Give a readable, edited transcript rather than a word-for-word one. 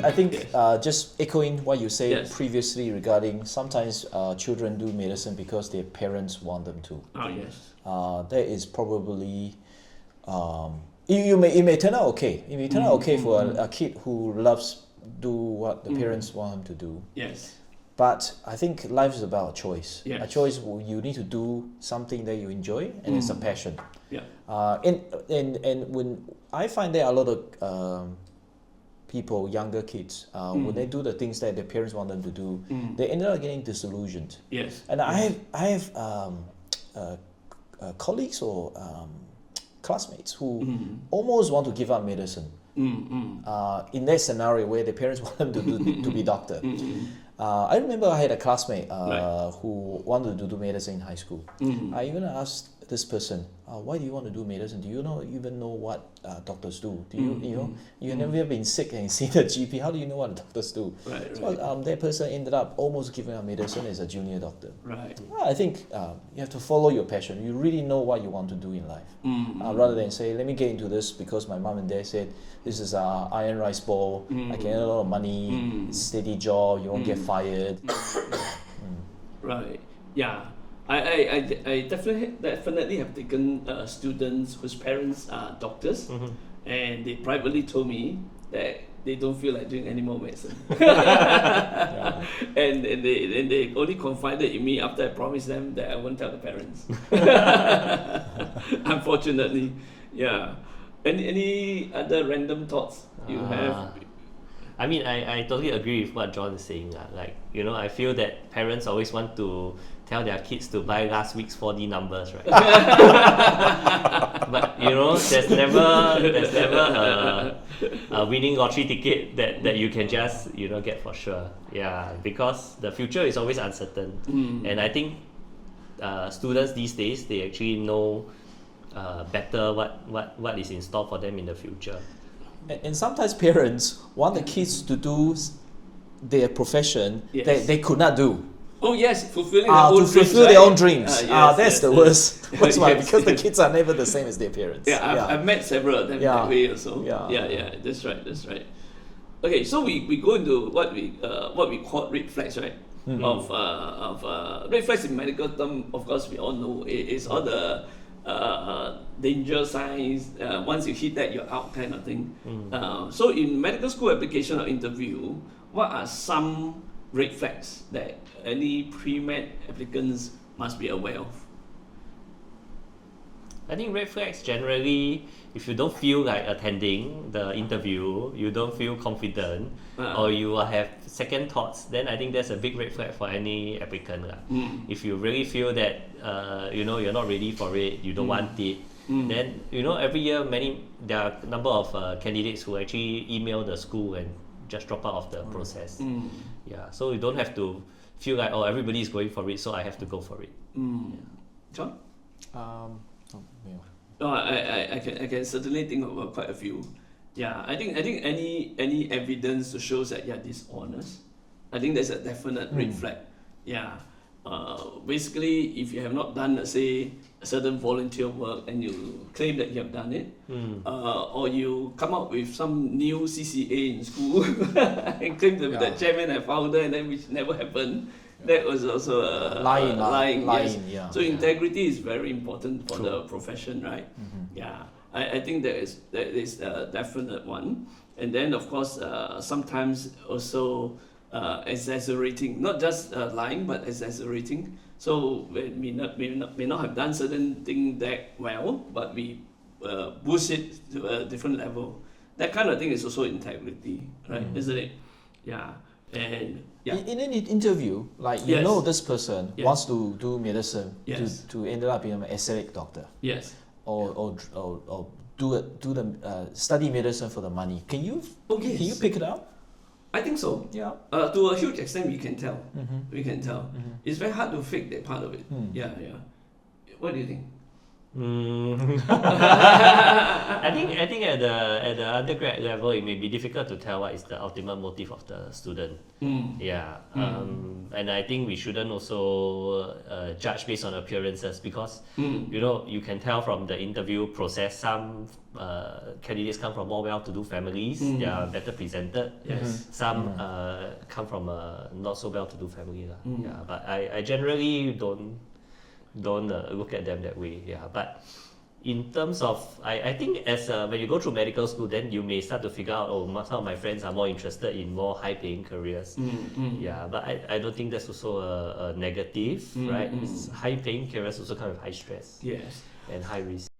I think yes. just echoing what you said Yes. previously regarding sometimes children do medicine because their parents want them to. Oh, yes. That is probably it may turn out okay. It may turn out okay for a kid who loves do what the parents want him to do. Yes. But I think life is about a choice. Yes. A choice where you need to do something that you enjoy and it's a passion. Yeah. And when I find there are a lot of people, younger kids, when they do the things that their parents want them to do, they end up getting disillusioned. Yes. And I have colleagues or classmates who almost want to give up medicine in that scenario where their parents want them to be doctor. I remember I had a classmate who wanted to do medicine in high school. I even asked this person, why do you want to do medicine? Do you even know what doctors do? Do you have never been sick and seen a GP? How do you know what the doctors do? So that person ended up almost giving up medicine as a junior doctor. Right. I think you have to follow your passion. You really know what you want to do in life, rather than say, let me get into this because my mom and dad said this is an iron rice bowl. I can earn a lot of money, steady job, you won't get fired. Right. Yeah. I definitely have taken students whose parents are doctors, and they privately told me that they don't feel like doing any more medicine. and they only confided in me after I promised them that I won't tell the parents. Unfortunately, yeah. Any other random thoughts you have? I mean, I totally agree with what John is saying. Like, I feel that parents always want to tell their kids to buy last week's 4D numbers, right? But there's never a winning lottery ticket that you can just get for sure. Yeah, because the future is always uncertain, and I think students these days, they actually know better what is in store for them in the future. And sometimes parents want the kids to do their profession that they could not do. Oh yes, fulfilling their own dreams. To fulfill their own dreams. Yes, that's the worst. That's why, Yes. because the kids are never the same as their parents. I've met several of them that way also. Yeah. That's right. Okay, so we go into what we call red flags, right? Of red flags in medical term, of course, we all know it's all the danger signs. Once you hit that, you're out, kind of thing. So in medical school application or interview, what are some red flags that any pre-med applicants must be aware of? I think red flags generally, if you don't feel like attending the interview, you don't feel confident, or you will have second thoughts, then I think that's a big red flag for any applicant. If you really feel that you're not ready for it, you don't want it, then every year there are a number of candidates who actually email the school and just drop out of the process. Yeah, so you don't have to feel like everybody is going for it, so I have to go for it. John? Yeah. I can certainly think of quite a few. Yeah, I think any evidence to show that you're dishonest, I think that's a definite red flag. Yeah. Basically, if you have not done, let's say, a certain volunteer work and you claim that you have done it, or you come up with some new CCA in school and claim to be the chairman and founder, and then which never happened. That was also lying. Yes. Yeah. So integrity is very important for the profession, right? Yeah, I think that is a definite one. And then of course, sometimes also exaggerating, not just lying, but exaggerating. So we may not have done certain thing that well, but we boost it to a different level. That kind of thing is also integrity, right? Isn't it? Yeah. And in an interview, like this person wants to do medicine to end up being an aesthetic doctor. Yes. Or study medicine for the money. Can you pick it up? I think so. Yeah. To a huge extent, we can tell. We can tell. It's very hard to fake that part of it. Yeah. What do you think? I think at the undergrad level it may be difficult to tell what is the ultimate motive of the student. Yeah. And I think we shouldn't also judge based on appearances because you can tell from the interview process some candidates come from more well-to-do families. They are better presented. Yes. Some come from a not so well-to-do family. Yeah. But I generally don't look at them that way. Yeah. But in terms of, I think as when you go through medical school, then you may start to figure out, some of my friends are more interested in more high-paying careers. Yeah, but I don't think that's also a negative, right? High-paying careers also come with high stress Yes. and high risk.